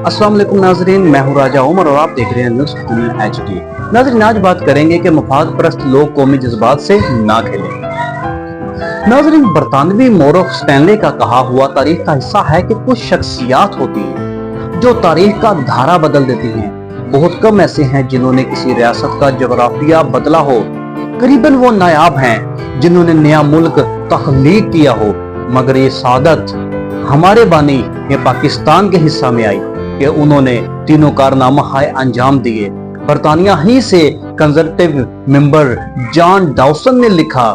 अस्सलाम वालेकुम नाजरीन, मैं हूं राजा उमर और आप देख रहे हैं न्यूज़ दुनिया HD। नाजरीन, आज बात करेंगे कि मफाद परस्त लोग कौमी जज्बात से ना खेलें। नाजरीन, बरतानवी मोरफ स्टैनले का कहा हुआ तारीख का हिस्सा है कि कुछ शख्सियात होती हैं जो तारीख का धारा बदल देती हैं। बहुत कम ऐसे हैं जिन्होंने किसी रियासत का जोग्राफिया बदला हो। करीबन वो नायाब हैं जिन्होंने नया मुल्क तख्लीक किया हो, मगर ये सादत हमारे बानी ये पाकिस्तान के हिस्सा में आई कि उन्होंने तीनों कारनामा हाय अंजाम दिए। बरतानिया ही से कंजर्वेटिव मेंबर जॉन डाउसन ने लिखा,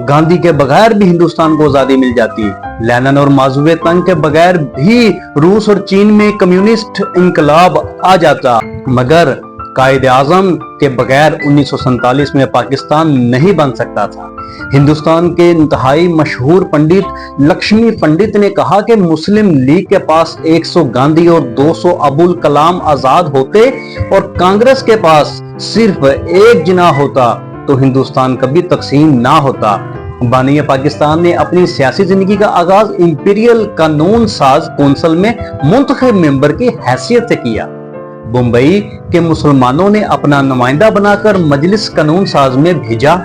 गांधी के बगैर भी हिंदुस्तान को आजादी मिल जाती, लेनिन और माओ तंग के बगैर भी रूस और चीन में कम्युनिस्ट इंकलाब आ जाता, मगर कायद आजम के बगैर 1947 में पाकिस्तान नहीं बन सकता था। हिंदुस्तान के इंतहाई मशहूर पंडित लक्ष्मी पंडित ने कहा कि मुस्लिम लीग के पास 100 गांधी और 200 अबुल कलाम आजाद होते और कांग्रेस के पास सिर्फ एक जिना होता तो हिंदुस्तान कभी तकसीम ना होता। बानी पाकिस्तान ने अपनी सियासी जिंदगी का आगाज इंपीरियल कानून साज कौंसिल में मुंतखब मेंबर की हैसियत से किया। मुंबई के मुसलमानों ने अपना नुमाइंदा बनाकर मजलिस कानून साज में भेजा।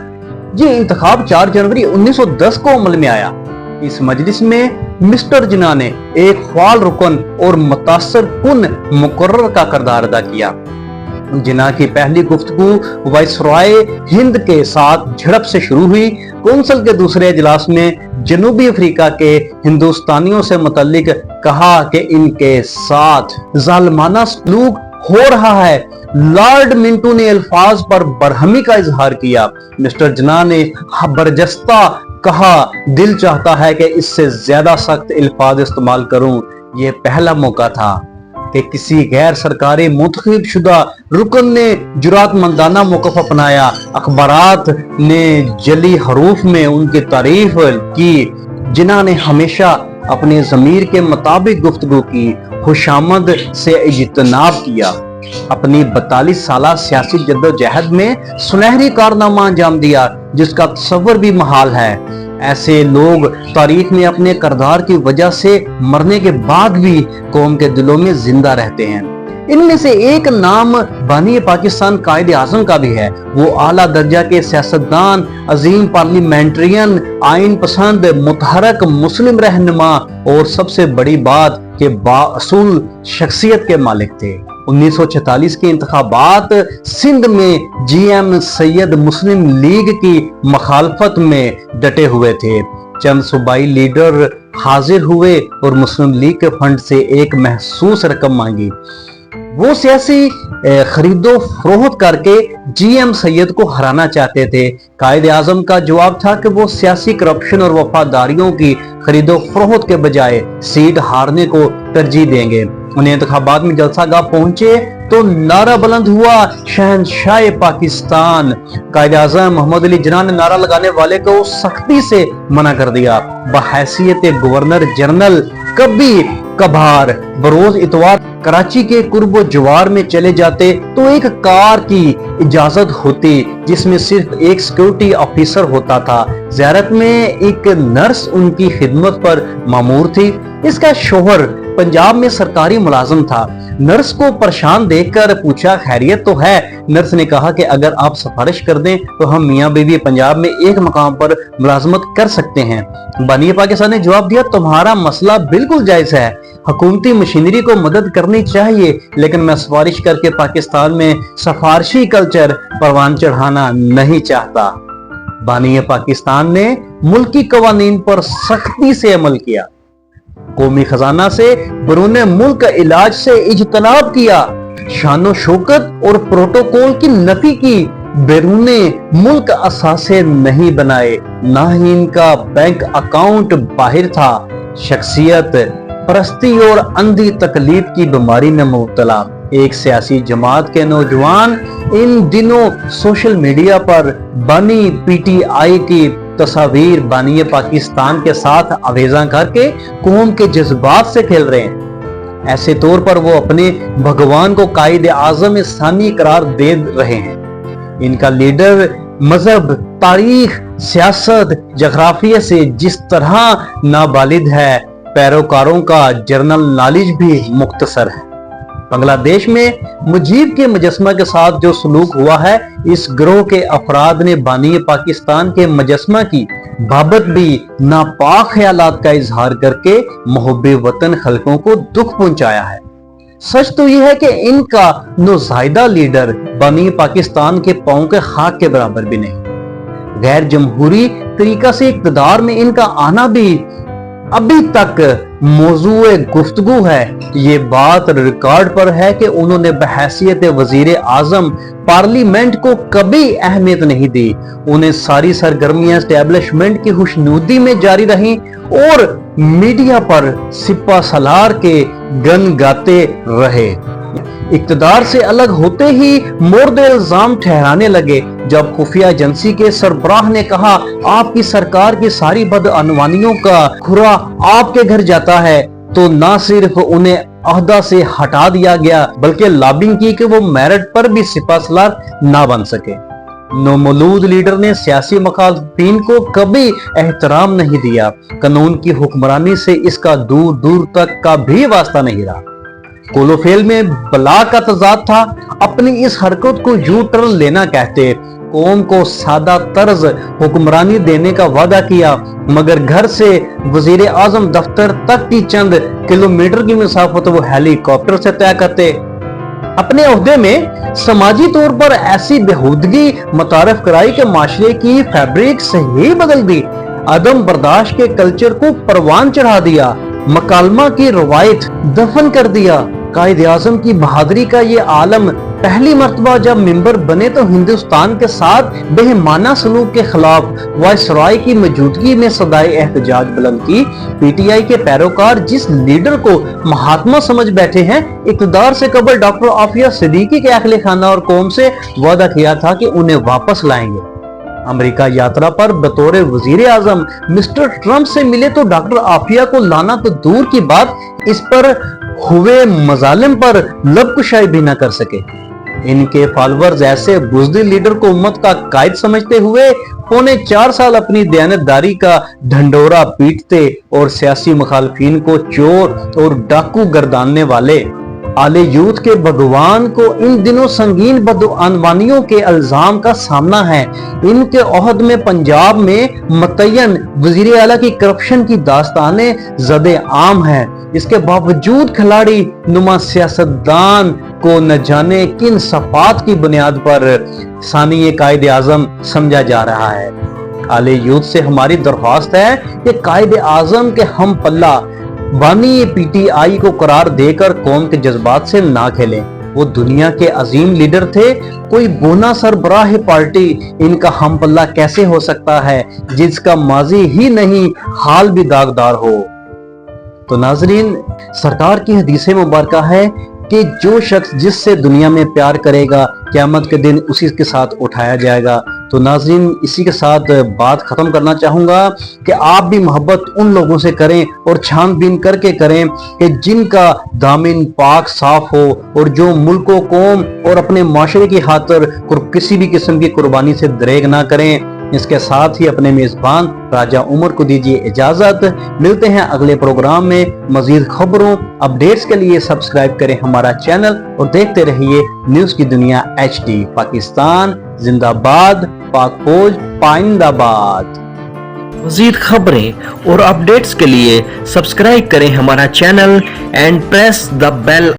ये इंतखाब 4 जनवरी 1910 को अमल में आया। इस मजलिस में मिस्टर जिना ने एक फाल रुकन और मुतासर कुन मुकर्रर का किरदार अदा किया। जिना की पहली गुफ्तगू वाइसरॉय हिंद के साथ झड़प से शुरू हुई। कौंसिल के दूसरे इजलास में जनूबी अफ्रीका के हिंदुस्तानियों से मुतल्लिक कहा कि इनके साथ जालिमाना सलूक हो रहा है। लॉर्ड मिंटो ने अल्फाज पर बरहमी का इजहार किया। मिस्टर जिना ने बरजस्ता कहा, दिल चाहता है कि इससे ज्यादा सख्त अल्फाज इस्तेमाल करूं। ये पहला मौका था कि किसी गैर सरकारी मुंतखब शुदा रुकन ने जुरातमंदाना मौक़िफ़ अपनाया। अखबारात ने जली हरूफ में उनकी तारीफ की। जिना ने हमेशा अपने ज़मीर के मुताबिक गुफ्तगू की, खुशामद से इज्तनाब किया। अपनी 42 साला सियासी जद्दोजहद में सुनहरी कारनामा अंजाम दिया जिसका तस्वर भी महाल है। ऐसे लोग तारीख में अपने किरदार की वजह से मरने के बाद भी कौम के दिलों में जिंदा रहते हैं। इनमें से एक नाम बानी पाकिस्तान कायद आजम का भी है। वो आला दर्जा के सियासतदान, अजीम पार्लियामेंट्रियन, आइन पसंद, मुतहरक मुस्लिम रहनुमा और सबसे बड़ी बात के बाअसूल शख्सियत के मालिक थे। 1946 के इंतखाबात सिंध में GM सैयद मुस्लिम लीग की मखालफत में डटे हुए थे। चंद सूबाई लीडर हाजिर हुए और मुस्लिम लीग के फंड से एक महसूस रकम मांगी। वो सियासी खरीदो फरोख्त करके GM सैयद को हराना चाहते थे। कायद आजम का जवाब था कि वो सियासी करप्शन और वफादारियों की खरीदो फरोख्त के बजाय सीट हारने को तरजीह देंगे। उन्हें इंतखाबात में जलसागाह पहुंचे तो नारा बुलंद हुआ, शहनशाह पाकिस्तान। कायद आजम मोहम्मद अली जिन्ना ने नारा लगाने वाले को सख्ती से मना कर दिया। बहैसियत गवर्नर जनरल कभी कभार बरोज इतवार कराची के कुर्ब जवार में चले जाते तो एक कार की इजाजत होती जिसमें सिर्फ एक सिक्योरिटी ऑफिसर होता था। ज़ियारत में एक नर्स उनकी खिदमत पर मामूर थी। इसका शोहर पंजाब में सरकारी मुलाजिम था। नर्स को परेशान देखकर पूछा, खैरियत तो है? नर्स ने कहा कि अगर आप सिफारिश कर दें तो हम मियाँ बीवी पंजाब में एक मकाम पर मुलाजमत कर सकते हैं। बानी पाकिस्तान ने जवाब दिया, तुम्हारा मसला बिल्कुल जायज है, हुकूमती मशीनरी को मदद करनी चाहिए, लेकिन मैं सिफारिश करके पाकिस्तान में सफारशी कल्चर परवान चढ़ाना नहीं चाहता। बानी पाकिस्तान ने मुल्की कवानीन पर सख्ती से अमल किया। कौमी खजाना से बरून मुल्क इलाज से इज्तनाब किया। शानो शौकत और प्रोटोकॉल की नफी की। बैरूने मुल्क असासे नहीं बनाए, ना ही इनका बैंक अकाउंट बाहर था। शख्सियत परस्ती और अंधी तकलीफ की बीमारी में मुब्तला एक सियासी जमात के नौजवान इन दिनों सोशल मीडिया पर बानी PTI की तस्वीर बानी पाकिस्तान के साथ अवेजा करके कौम के जज्बात से खेल रहे हैं। ऐसे तौर पर वो अपने भगवान को कायद आजम सानी करार दे रहे हैं। इनका लीडर मजहब, तारीख, सियासत, जगराफिया से जिस तरह नाबालिद है, पैरोकारों का जर्नल नॉलेज भी मुख्तसर है। बांग्लादेश में मुजीब के मुजस्मा के साथ जो सलूक हुआ है, इस गिरोह के अफराद ने बानी पाकिस्तान के मुजस्मा की बाबत भी नापाक ख्यालात का इजहार करके मुहब्बे वतन खल्कों को दुख पहुंचाया है। सच तो यह है कि इनका नुज़ायदा लीडर बानी पाकिस्तान के पांव के खाक के बराबर भी नहीं। गैर जमहूरी तरीका से इक़्तिदार में इनका आना भी अभी तक मौजूए गुफ्तगू है। ये बात रिकॉर्ड पर है कि उन्होंने बहैसियत वजीर आजम पार्लियामेंट को कभी अहमियत नहीं दी। उन्हें सारी सरगर्मियां एस्टेब्लिशमेंट की खुशनुदी में जारी रहीं और मीडिया पर सिपा सलार के गन गाते रहे। इक़्तिदार से अलग होते ही मोर्द इल्जाम ठहराने लगे। जब खुफिया एजेंसी के सरबराह ने कहा आपकी सरकार की सारी बदअनवानियों का खुरा आपके घर जाता है, तो ना सिर्फ उन्हें अहदा से हटा दिया गया बल्कि लॉबिंग की कि वो मेरिट पर भी सिपहसालार ना बन सके। नौमौलूद लीडर ने सियासी मुखालफिन को कभी एहतराम नहीं दिया। कानून की हुक्मरानी से इसका दूर दूर तक का भी वास्ता नहीं रहा। कोलोफेल में बला का तजाद था। अपनी इस हरकत को यू टर्न लेना कहते। कौम को सादा तर्ज हुक्मरानी देने का वादा किया, मगर घर से वजीर आजम दफ्तर तक की चंद किलोमीटर की मुसाफत वो हेलीकॉप्टर से तय करते। अपने ओहदे में समाजी तौर पर ऐसी बेहूदगी मुतारफ कराई कि माशरे की फैब्रिक से ही बदल दी। अदम बर्दाश्त के कल्चर को परवान चढ़ा दिया। मकालमा की रवायत दफन कर दिया। कायदे आजम की बहादुरी का ये आलम पहली मर्तबा जब मिंबर बने तो हिंदुस्तान के साथ बेहमाना सलूक के खिलाफ वायसराय की मौजूदगी में सदाए एहतजाज बुलंद की। पीटीआई के पैरोकार जिस लीडर को महात्मा समझ बैठे हैं, इक़्तिदार से कबल डॉक्टर आफिया सिद्दीकी के अहले खाना और कौम से वादा किया था कि उन्हें वापस लाएंगे। अमेरिका यात्रा पर बतौर वजीर आजम मिस्टर ट्रंप से मिले तो डॉक्टर आफिया को लाना तो दूर की बात, इस पर हुए मजालिम पर लबकुशाई भी न कर सके। इनके फॉलोअर्स ऐसे बुज़दिल लीडर को उम्मत का कायद समझते हुए पौने 4 साल अपनी दयानतदारी का ढंडोरा पीटते और सियासी मुखालफिन को चोर और डाकू गर्दानने वाले आले यूथ के भगवान को इन दिनों संगीन बदअनवानियों के इल्जाम का सामना है। इनके ओहद में पंजाब में मतयन वजीर आला की करप्शन की दास्तानें ज़दे आम है। इसके बावजूद खिलाड़ी नुमा सियासतदान को न जाने किन सफात की बुनियाद पर सानी कायदे आजम समझा जा रहा है। आले यूथ से हमारी दरख्वास्त है कि कायदे आजम के हम पल्ला बानी पीटीआई को करार देकर कौम के जज्बात से ना खेलें। वो दुनिया के अजीम लीडर थे, कोई बोना सरबराह पार्टी इनका हम पल्ला कैसे हो सकता है जिसका माजी ही नहीं हाल भी दागदार हो। तो नाजरीन, सरकार की हदीस मुबारक है कि जो शख्स जिससे दुनिया में प्यार करेगा क़यामत के दिन उसी के साथ उठाया जाएगा। तो नाज़रीन, इसी के साथ बात ख़त्म करना चाहूँगा कि आप भी मोहब्बत उन लोगों से करें और छानबीन करके करें कि जिनका दामिन पाक साफ हो और जो मुल्क कौम और अपने माशरे की खातिर किसी भी किस्म की कुर्बानी से दरेग ना करें। इसके साथ ही अपने मेज़बान राजा उमर को दीजिए इजाज़त। मिलते हैं अगले प्रोग्राम में। मज़ीद खबरों अपडेट्स के लिए सब्सक्राइब करें हमारा चैनल और देखते रहिए न्यूज़ की दुनिया HD। पाकिस्तान जिंदाबाद, पाक फौज पाइंदाबाद। मज़ीद खबरें और अपडेट्स के लिए सब्सक्राइब करें हमारा channel and press the bell